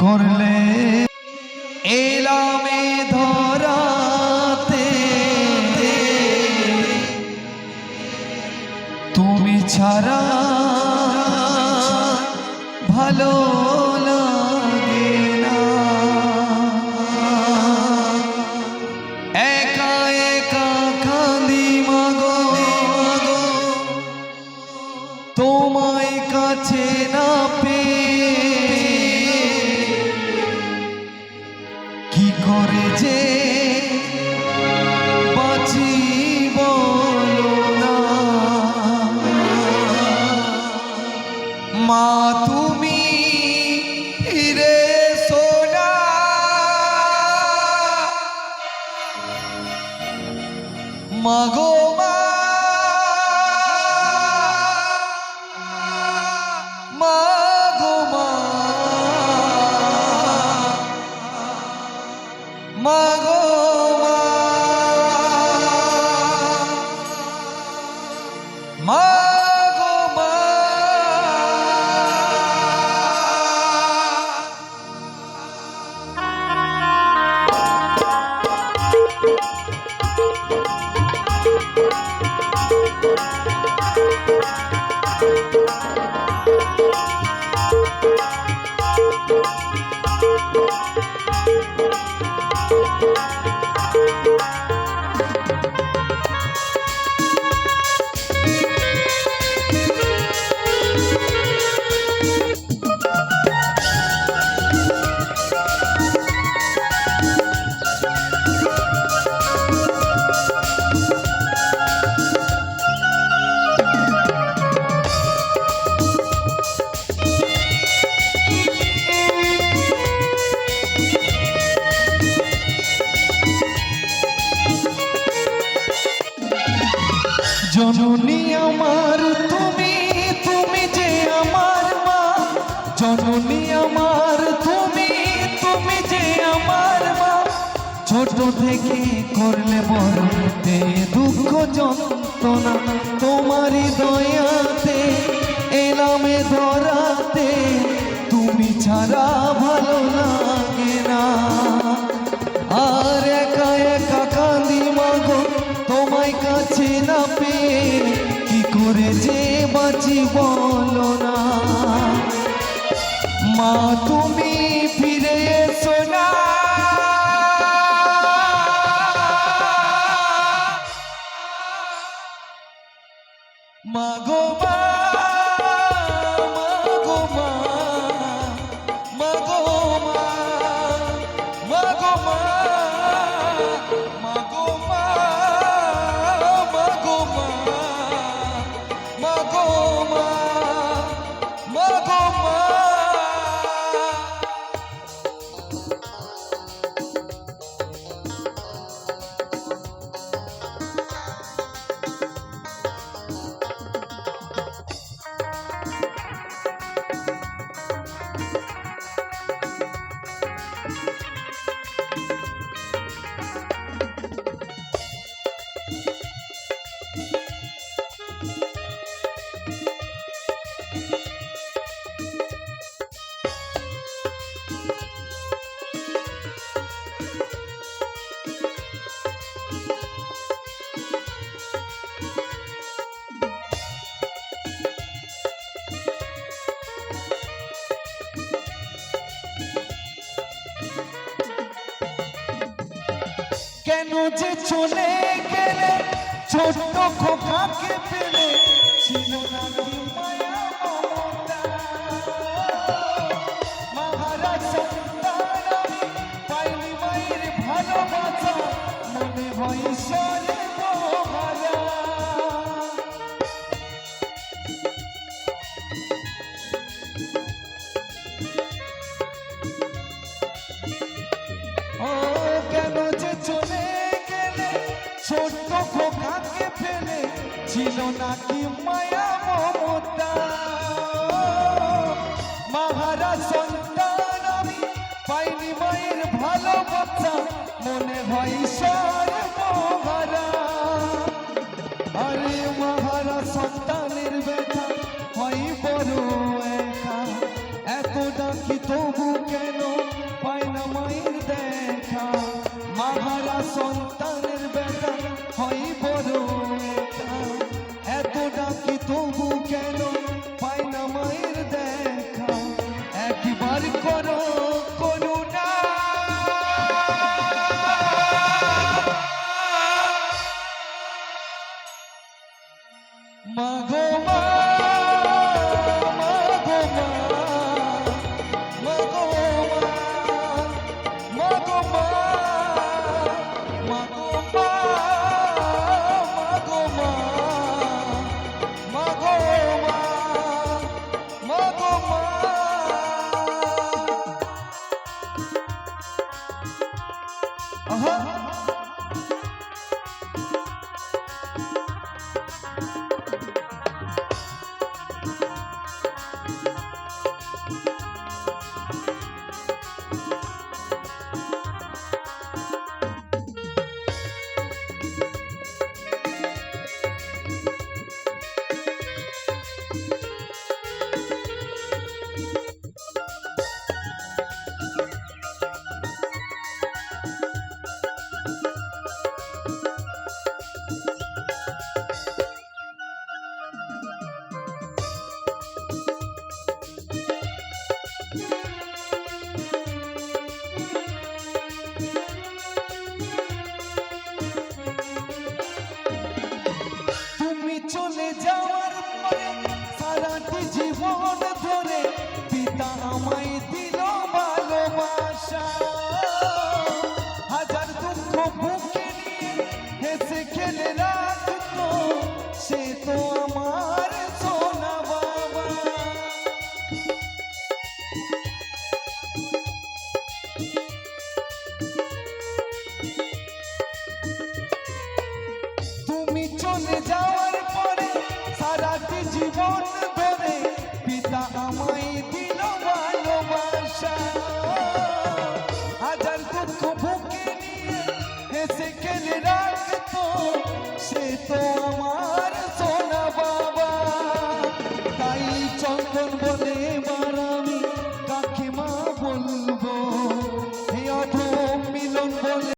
করলে এলামে ধরাতে তুমি ছাড়া ভালো লাগে না। একা একা কাঁদি মাগো তোমায় কাছে না পেয়ে, কি করে যে বাঁচি বলো না। মা তুমি ফিরে এসো না, মাগো মা, মাগো মা, মাগো মা, মাগো মা। জননী আমার তুমি, তুমি যে আমার মা। জননী আমার তুমি, তুমি যে আমার মা। ছোট থেকে করলে বড় হতে দুঃখ যন্ত্রণা, তোমারই দয়াতে এলামে ধরাতে তুমি ছাড়া ভালো লাগে না। আর একা একা কাঁদি মাগো তোমায় কাছে না পেয়ে, কি করে যে বাঁচি বলো না। মা তুমি ফিরে এসো না, মাগো মা, মাগো মা, মাগো মা, মাগো মা, মাগো মা, মাগো মা, মাগো মা, মাগো মা। কেন যে চলে গেলে ছোট্ট খোকাকে পেলে, ছিল না কি মায়া মমতা। মহারাজ সন্তান আমি পাইনি মায়ের ভালোবাসা, মনে হয় ঈশ্বরে মহারা। কেন যে চলে গেলে ছোট্ট খোকাকে ফেলে, ছিল নাকি মায়া মমতা। মহারাজ সন্তান আমি পাইনি মায়ের ভালোবাসা, মনে হয় ঈশ্বর মহারা। আরে মহারাজ সন্তানের ব্যথা হয় বড় একা, এত ডাক ডাকি তবু কেন পায় না মায়ের দেখা, মাহারা সন্তানের ব্যথা হয় বড় একা। এত ডাকি তবু কেন পায় না মায়ের দেখা, একবার করো করুণা। মাগো মা, মাগো মা, মাগো মা, মাগো মা, মাগো মা, মাগো মা, মাগো মা, মাগো মা। আহা চলে যাওয়ার পরে সারাটি জীবন ধরে পিতা আমায় দিল ভালোবাসা, হাজার দুঃখ বুকে নিয়ে হেসে খেলে রাখতো সে তো আমার সোনা বাবা। তুমি চলে যাওয়ার পরে সারাটি জীবন ধরে পিতা আমায়